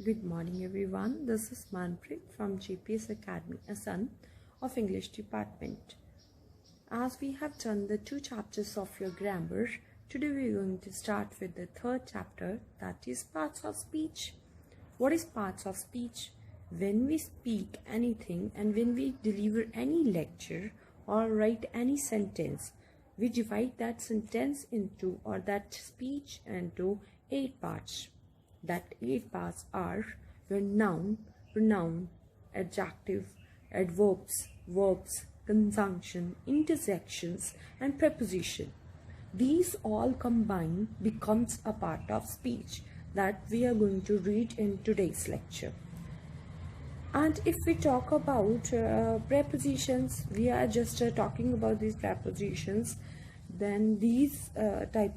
Good morning everyone, this is Manpreet from GPS Academy, a son of English department. As we have done the 2 chapters of your grammar, today we are going to start with the 3rd chapter, that is parts of speech. What is parts of speech? When we speak anything and when we deliver any lecture or write any sentence, we divide that sentence into or that speech into 8 parts. That 8 parts are your noun, pronoun, adjective, adverbs, verbs, conjunction, interjections, and preposition. These all combined becomes a part of speech that we are going to read in today's lecture. And if we talk about prepositions, we are just talking about these prepositions. Then these type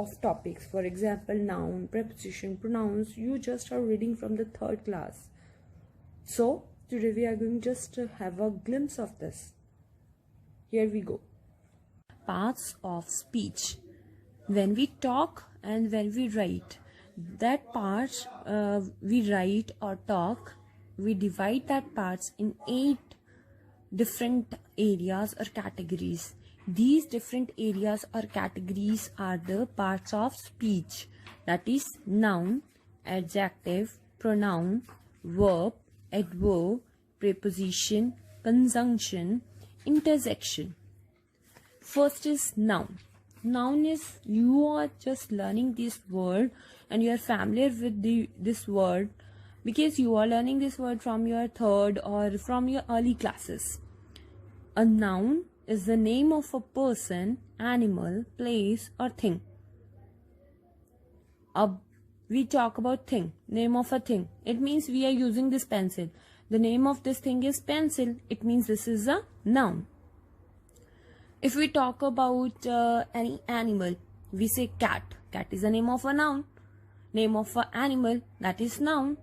of topics, for example, noun, preposition, pronouns, you just are reading from the 3rd class. So today we are going just to have a glimpse of this. Here we go. Parts of speech. When we talk and when we write, that part we write or talk, we divide that parts in 8 different areas or categories. These different areas or categories are the parts of speech, that is noun, adjective, pronoun, verb, adverb, preposition, conjunction, interjection. First is noun. Noun is you are just learning this word and you are familiar with this word because you are learning this word from your 3rd or from your early classes. A noun is the name of a person, animal, place or thing. We talk about thing, name of a thing. It means we are using this pencil. The name of this thing is pencil. It means this is a noun. If we talk about any animal, we say cat. Cat is the name of a noun. Name of an animal, that is noun.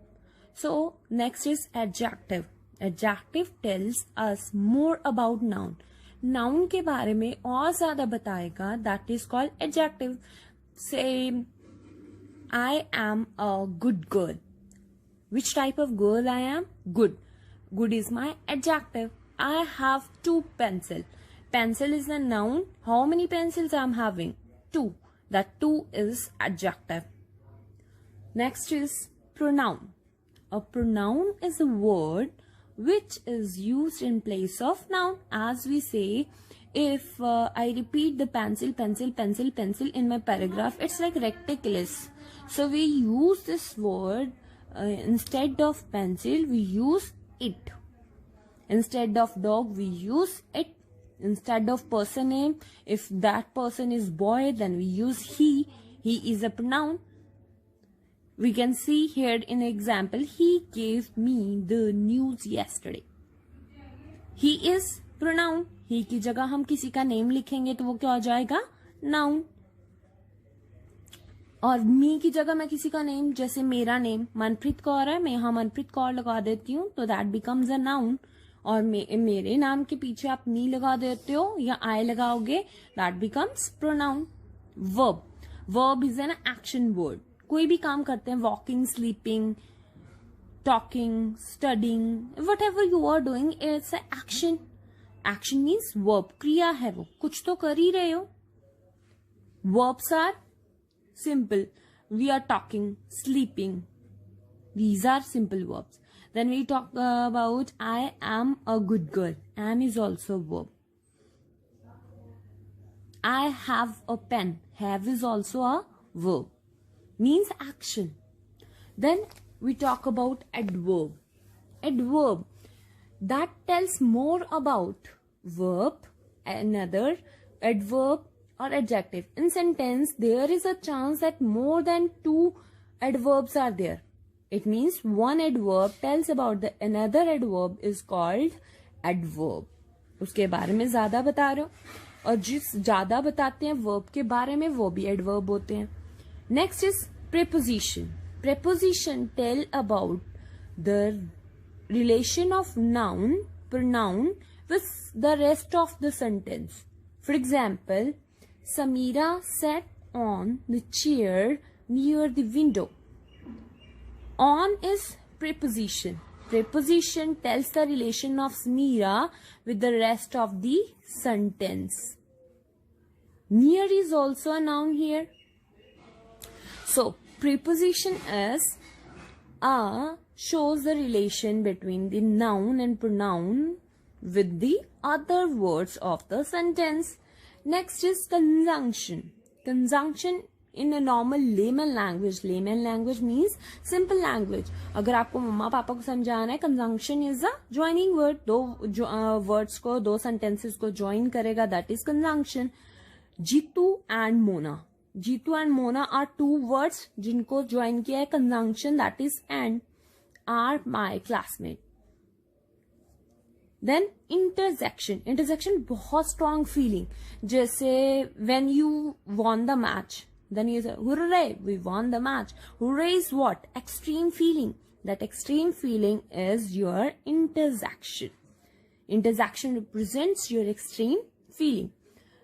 So next is adjective. Adjective tells us more about noun. Noun के बारे में और ज़्यादा बताएगा, that is called adjective. Say, I am a good girl. Which type of girl I am? Good. Good is my adjective. I have 2 pencils. Pencil is a noun. How many pencils I am having? 2. That 2 is adjective. Next is pronoun. A pronoun is a word which is used in place of noun. As we say, if I repeat the pencil, pencil, pencil, pencil in my paragraph, it's like rectangulous. So we use this word instead of pencil, we use it. Instead of dog, we use it. Instead of person name, if that person is boy, then we use he. He is a pronoun. We can see here in example, he gave me the news yesterday. He is pronoun. He की जगह हम किसी का name लिखेंगे तो वो क्या हो जाएगा? Noun. और me की जगह मैं किसी का नेम, जैसे मेरा नेम मनप्रीत कौर है, मैं यहाँ मनप्रीत कौर लगा देती हूँ तो that becomes a noun. और मेरे नाम के पीछे आप me लगा देते हो या I लगाओगे, that becomes pronoun. Verb. Verb is an action word. कोई भी काम करते हैं, walking, sleeping, talking, studying, whatever you are doing, it's an action. Action means verb. क्रिया है वो, कुछ तो कर ही रहे हो. Verbs are simple. We are talking, sleeping. These are simple verbs. Then we talk about I am a good girl. Am is also a verb. I have a pen. Have is also a verb. Means action. Then we talk about adverb. Adverb, that tells more about verb, another adverb or adjective. In sentence, there is a chance that more than 2 adverbs are there. It means one adverb tells about the another adverb is called adverb. उसके बारे में ज़्यादा बता रहे हो और जिस ज़्यादा बताते हैं verb के बारे में वो भी adverb होते हैं. Next is preposition. Preposition tell about the relation of noun, pronoun with the rest of the sentence. For example, Samira sat on the chair near the window. On is preposition. Preposition tells the relation of Smira with the rest of the sentence. Near is also a noun here. So, preposition is shows the relation between the noun and pronoun with the other words of the sentence. Next is conjunction. Conjunction in a normal layman language. Layman language means simple language. अगर आपको मम्मा पापा को समझाना है, conjunction is a joining word. दो words को, दो sentences को join करेगा, that is conjunction. Jitu and Mona. Jitu and Mona are two words जिनको join किया है conjunction, that is and. Are my classmate. Then intersection. Intersection बहुत strong feeling. जैसे when you won the match, then you say hooray, we won the match. Hooray is what? Extreme feeling. That extreme feeling is your intersection. Intersection represents your extreme feeling.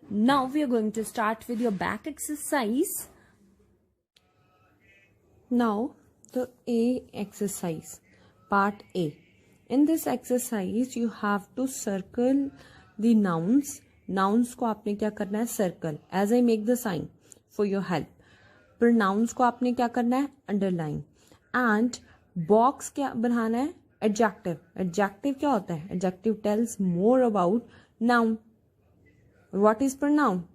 Now we are going to start with your back exercise. Now the A exercise, part A. In this exercise you have to circle the nouns. Nouns को आपने क्या करना है? Circle. As I make the sign for your help. Pronouns को आपने क्या करना है? Underline. And box क्या बनाना है? Adjective. Adjective क्या होता है? Adjective tells more about noun. What is pronoun?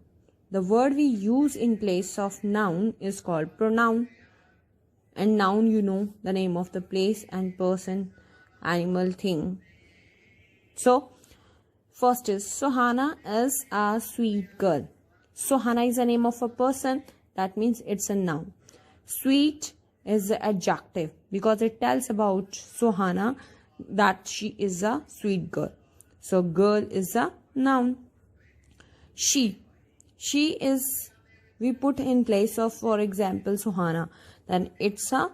The word we use in place of noun is called pronoun. And noun, you know, the name of the place and person, animal, thing. So, first is Sohana is a sweet girl. Sohana is the name of a person. That means it's a noun. Sweet is the adjective because it tells about Sohana that she is a sweet girl. So, girl is a noun. She is, we put in place of, for example, Sohana. Then it's a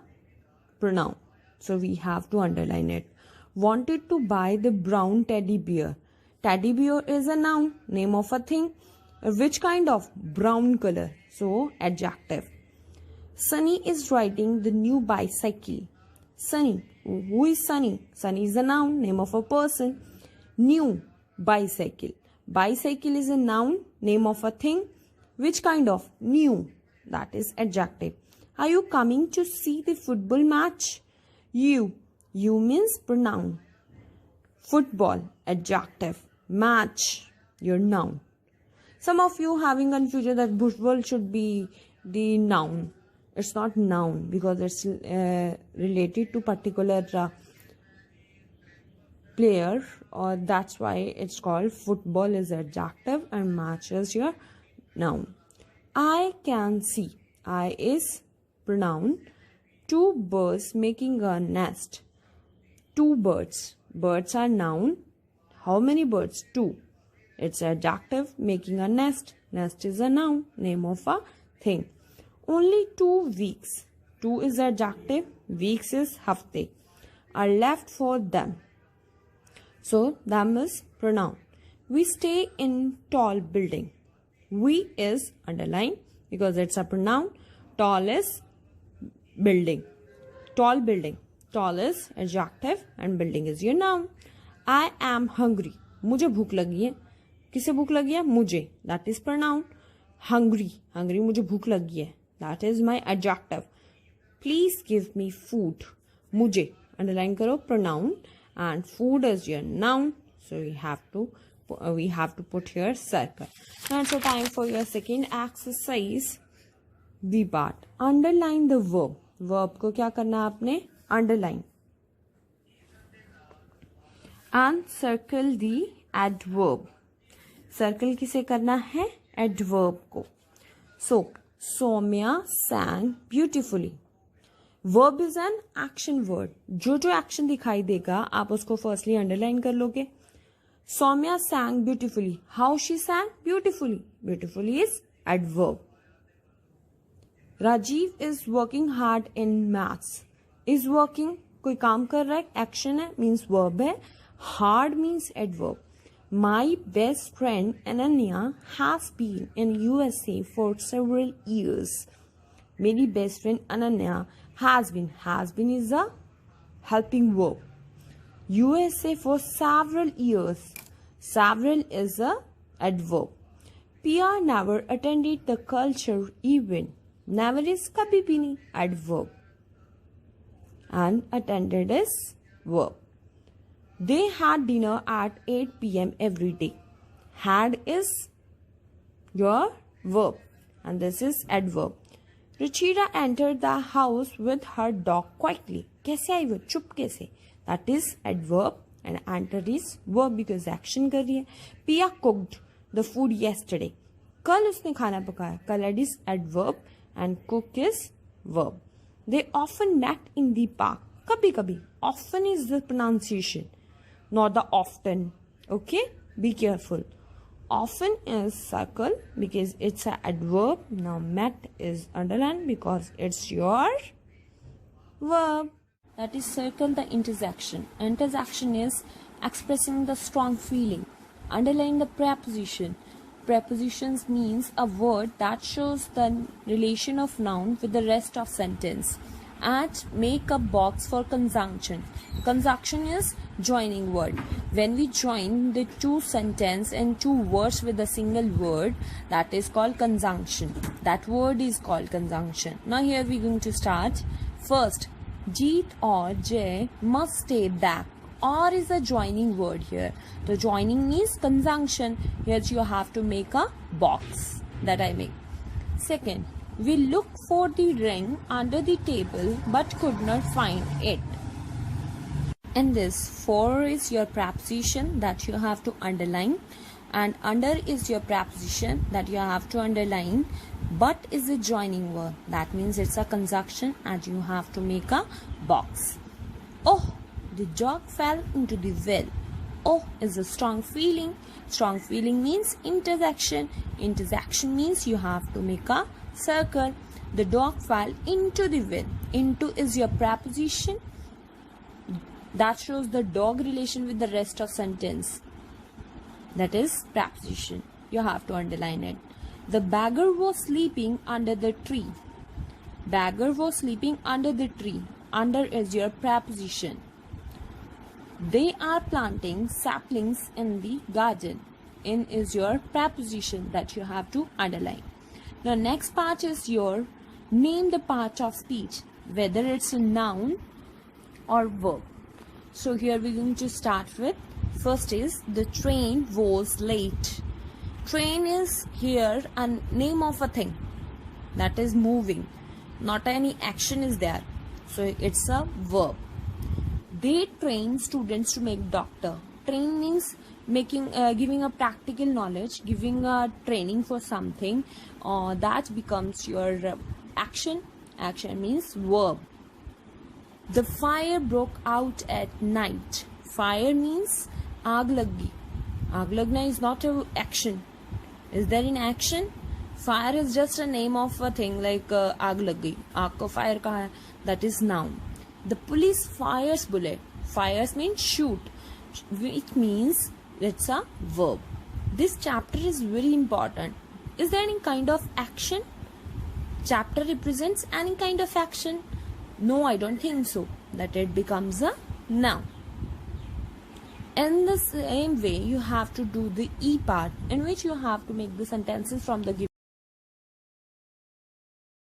pronoun. So we have to underline it. Wanted to buy the brown teddy bear. Teddy bear is a noun, name of a thing. Which kind of? Brown color. So adjective. Sunny is riding the new bicycle. Sunny. Who is Sunny? Sunny is a noun, name of a person. New bicycle. Bicycle is a noun, name of a thing. Which kind of? New. That is adjective. Are you coming to see the football match? You. You means pronoun. Football, adjective. Match, your noun. Some of you having confusion that football should be the noun. It's not noun because it's related to particular player, or that's why it's called football is adjective and match is your noun. I can see. I is pronoun. Two birds making a nest. Two birds. Birds are noun. How many birds? Two. It's adjective, making a nest. Nest is a noun, name of a thing. Only 2 weeks. 2 is adjective, weeks is hafte, are left for them. So, them is pronoun. We stay in tall building. We is underline because it's a pronoun. Tall is building. Tall building. Tall is adjective and building is your noun. I am hungry. मुझे भूख लगी है. किसे भूख लगी है? मुझे. That is pronoun. Hungry. Hungry मुझे भूख लगी है. That is my adjective. Please give me food. मुझे. Underline करो pronoun and food is your noun. So we have to put here circle. Now it's time for your second exercise. The part. Underline the verb. Verb को क्या करना है आपने? Underline. And circle the adverb. Circle किसे करना है? Adverb को. So, Soumya sang beautifully. Verb is an action word. जो action दिखाई देगा आप उसको firstly underline कर लोगे. Soumya sang beautifully. How she sang? Beautifully. Beautifully is adverb. Rajiv is working hard in maths. Is working, कोई काम कर रहा है, action है, means verb है. Hard means adverb. My best friend Ananya has been in USA for several years. मेरी best friend Ananya has been. Has been is a helping verb. USA for several years. Several is a adverb. Pia never attended the culture event. Never is kabhi bhi nahi, adverb. And attended is verb. They had dinner at 8 p.m. every day. Had is your verb and this is adverb. Ruchira entered the house with her dog quietly. कैसे आई वो, चुपके से. That is adverb and enter is verb because action कर रही है. Pia cooked the food yesterday. कल उसने खाना पकाया. Colored is adverb and cook is verb. They often met in the park. कभी कभी. Often is the pronunciation, not the often. Okay, be careful. Often is circle because it's an adverb. Now met is underlined because it's your verb. That is circle the intersection. Intersection is expressing the strong feeling. Underline the preposition. Prepositions means a word that shows the relation of noun with the rest of sentence. And make a box for conjunction. Conjunction is joining word. When we join the two sentence and two words with a single word, that is called conjunction. That word is called conjunction. Now here we are going to start. First, Jeet or Jay must stay back. Or is a joining word here. The joining means conjunction. Here you have to make a box that I make. Second, we looked for the ring under the table but could not find it. And this for is your preposition that you have to underline, and under is your preposition that you have to underline. But is a joining word. That means it's a conjunction and you have to make a box. Oh, the dog fell into the well. Oh is a strong feeling. Strong feeling means intersection. Intersection means you have to make a circle. The dog fell into the well. Into is your preposition that shows the dog relation with the rest of sentence. That is preposition. You have to underline it. The beggar was sleeping under the tree. Beggar was sleeping under the tree. Under is your preposition. They are planting saplings in the garden. In is your preposition that you have to underline. The next part is your name the part of speech, whether it's a noun or verb. So here we're going to start with, first is the train was late. Train is here a name of a thing that is moving, not any action is there. So it's a verb. They train students to make doctor. Train means making, giving a practical knowledge, giving a training for something. That becomes your action. Action means verb. The fire broke out at night. Fire means aag lagi. Aag lagna is not an action. Is there an action? Fire is just a name of a thing like aag lagi. Aag ko fire kaha hai? That is noun. The police fires bullet. Fires means shoot. It means it's a verb. This chapter is very important. Is there any kind of action? Chapter represents any kind of action? No, I don't think so. That it becomes a noun. In the same way, you have to do the E part, in which you have to make the sentences from the given